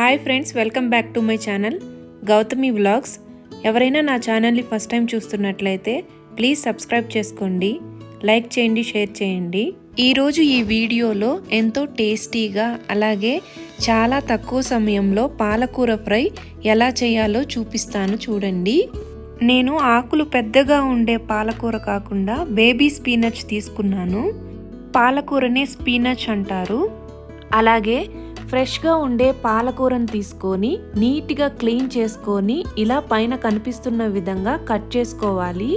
Hi friends, welcome back to my channel Gautami vlogs. ఎవరైనా నా ఛానల్ని ఫస్ట్ టైం చూస్తున్నట్లయితే ప్లీజ్ సబ్స్క్రైబ్ చేసుకోండి, లైక్ చేయండి, షేర్ చేయండి. ఈరోజు ఈ వీడియోలో ఎంతో టేస్టీగా అలాగే చాలా తక్కువ సమయంలో పాలకూర ఫ్రై ఎలా చేయాలో చూపిస్తాను, చూడండి. నేను ఆకులు పెద్దగా ఉండే పాలకూర కాకుండా బేబీ స్పీనచ్ తీసుకున్నాను. పాలకూరనే స్పీనచ్ అంటారు. అలాగే ఫ్రెష్గా ఉండే పాలకూరను తీసుకొని నీట్గా క్లీన్ చేసుకొని ఇలా పైన కనిపిస్తున్న విధంగా కట్ చేసుకోవాలి.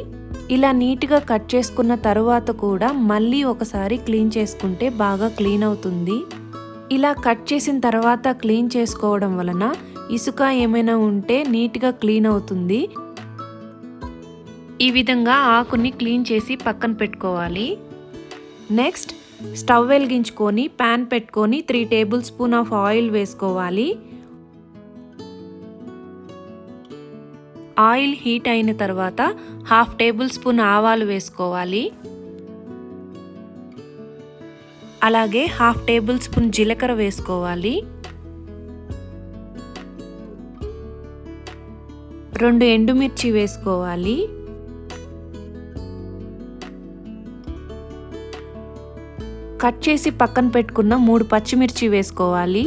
ఇలా నీట్గా కట్ చేసుకున్న తర్వాత కూడా మళ్ళీ ఒకసారి క్లీన్ చేసుకుంటే బాగా క్లీన్ అవుతుంది. ఇలా కట్ చేసిన తర్వాత క్లీన్ చేసుకోవడం వలన ఇసుక ఏమైనా ఉంటే నీట్గా క్లీన్ అవుతుంది. ఈ విధంగా ఆకుని క్లీన్ చేసి పక్కన పెట్టుకోవాలి. నెక్స్ట్ స్టవ్ వెలిగించుకొని ప్యాన్ పెట్టుకొని 3 టేబుల్ స్పూన్ ఆఫ్ ఆయిల్ వేసుకోవాలి. ఆయిల్ హీట్ అయిన తర్వాత 1/2 టేబుల్ స్పూన్ ఆవాలు వేసుకోవాలి. అలాగే 1/2 టేబుల్ స్పూన్ జీలకర్ర వేసుకోవాలి. 2 ఎండుమిర్చి వేసుకోవాలి. కట్ చేసి పక్కన పెట్టుకున్న 3 పచ్చిమిర్చి వేసుకోవాలి.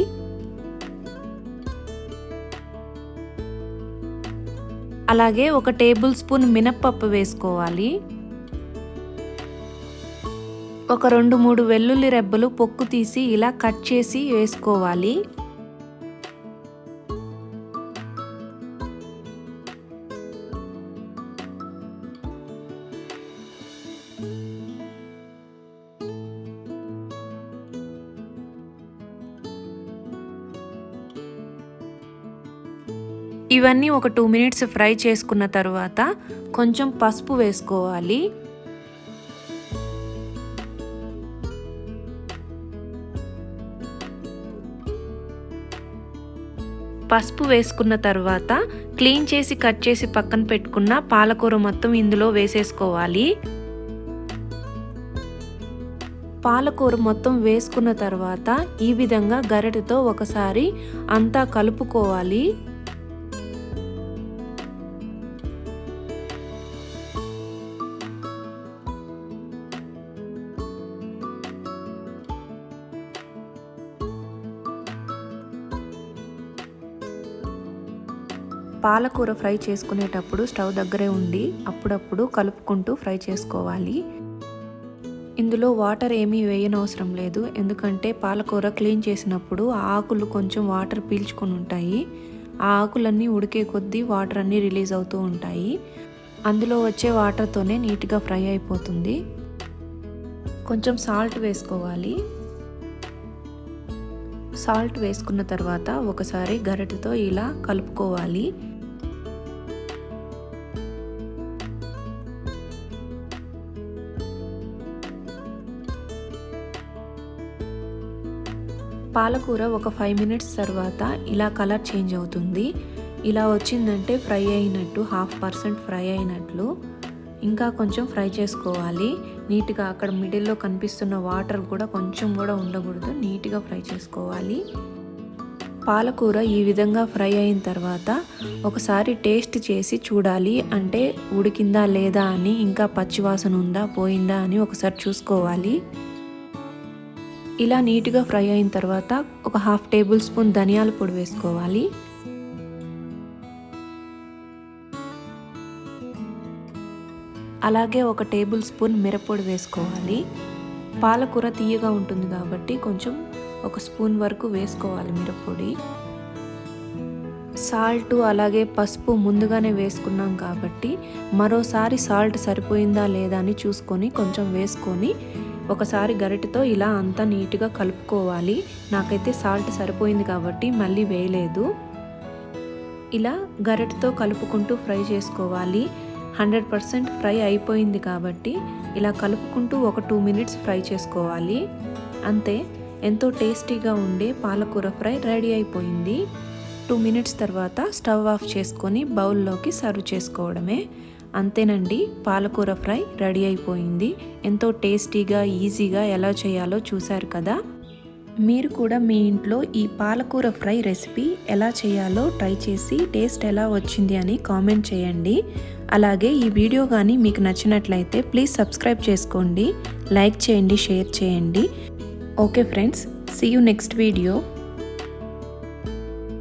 అలాగే 1 టేబుల్ స్పూన్ మినప్పప్పు వేసుకోవాలి. ఒక 2-3 వెల్లుల్లి రెబ్బలు పొక్కు తీసి ఇలా కట్ చేసి వేసుకోవాలి. ఇవన్నీ ఒక 2 మినిట్స్ ఫ్రై చేసుకున్న తర్వాత కొంచెం పసుపు వేసుకోవాలి. పసుపు వేసుకున్న తర్వాత క్లీన్ చేసి కట్ చేసి పక్కన పెట్టుకున్న పాలకూర మొత్తం ఇందులో వేసేసుకోవాలి. పాలకూర మొత్తం వేసుకున్న తర్వాత ఈ విధంగా గరిటెతో ఒకసారి అంతా కలుపుకోవాలి. పాలకూర ఫ్రై చేసుకునేటప్పుడు స్టవ్ దగ్గరే ఉండి అప్పుడప్పుడు కలుపుకుంటూ ఫ్రై చేసుకోవాలి. ఇందులో వాటర్ ఏమీ వేయనవసరం లేదు, ఎందుకంటే పాలకూర క్లీన్ చేసినప్పుడు ఆకులు కొంచెం వాటర్ పీల్చుకొని ఉంటాయి. ఆ ఆకులన్నీ ఉడికే కొద్దీ వాటర్ అన్నీ రిలీజ్ అవుతూ ఉంటాయి. అందులో వచ్చే వాటర్తోనే నీట్గా ఫ్రై అయిపోతుంది. కొంచెం సాల్ట్ వేసుకోవాలి. సాల్ట్ వేసుకున్న తర్వాత ఒకసారి గరిటెతో ఇలా కలుపుకోవాలి. పాలకూర ఒక 5 మినిట్స్ తర్వాత ఇలా కలర్ చేంజ్ అవుతుంది. ఇలా వచ్చిందంటే ఫ్రై అయినట్టు, 1/2% ఫ్రై అయినట్లు. ఇంకా కొంచెం ఫ్రై చేసుకోవాలి. నీట్గా అక్కడ మిడిల్లో కనిపిస్తున్న వాటర్ కూడా కొంచెం కూడా ఉండకూడదు, నీట్గా ఫ్రై చేసుకోవాలి. పాలకూర ఈ విధంగా ఫ్రై అయిన తర్వాత ఒకసారి టేస్ట్ చేసి చూడాలి, అంటే ఉడికిందా లేదా అని, ఇంకా పచ్చివాసన ఉందా పోయిందా అని ఒకసారి చూసుకోవాలి. ఇలా నీట్గా ఫ్రై అయిన తర్వాత ఒక 1/2 టేబుల్ స్పూన్ ధనియాల పొడి వేసుకోవాలి. అలాగే 1 టేబుల్ స్పూన్ మిరప్పొడి వేసుకోవాలి. పాలకూర తీయగా ఉంటుంది కాబట్టి కొంచెం 1 స్పూన్ వరకు వేసుకోవాలి మిరప్పొడి. సాల్ట్ అలాగే పసుపు ముందుగానే వేసుకున్నాం కాబట్టి మరోసారి సాల్ట్ సరిపోయిందా లేదా అని చూసుకొని కొంచెం వేసుకొని ఒకసారి గరిటెతో ఇలా అంతా నీట్గా కలుపుకోవాలి. నాకైతే సాల్ట్ సరిపోయింది కాబట్టి మళ్ళీ వేయలేదు. ఇలా గరిటెతో కలుపుకుంటూ ఫ్రై చేసుకోవాలి. 100% ఫ్రై అయిపోయింది కాబట్టి ఇలా కలుపుకుంటూ ఒక 2 మినిట్స్ ఫ్రై చేసుకోవాలి. అంతే, ఎంతో టేస్టీగా ఉండే పాలకూర ఫ్రై రెడీ అయిపోయింది. 2 మినిట్స్ తర్వాత స్టవ్ ఆఫ్ చేసుకొని బౌల్లోకి సర్వ్ చేసుకోవడమే. అంతేనండి, పాలకూర ఫ్రై రెడీ అయిపోయింది. ఎంతో టేస్టీగా ఈజీగా ఎలా చేయాలో చూశారు కదా. మీరు కూడా మీ ఇంట్లో ఈ పాలకూర ఫ్రై రెసిపీ ఎలా చేయాలో ట్రై చేసి టేస్ట్ ఎలా వచ్చింది అని కామెంట్ చేయండి. అలాగే ఈ వీడియో కానీ మీకు నచ్చినట్లయితే ప్లీజ్ సబ్స్క్రైబ్ చేసుకోండి, లైక్ చేయండి, షేర్ చేయండి. Okay friends, see you next video.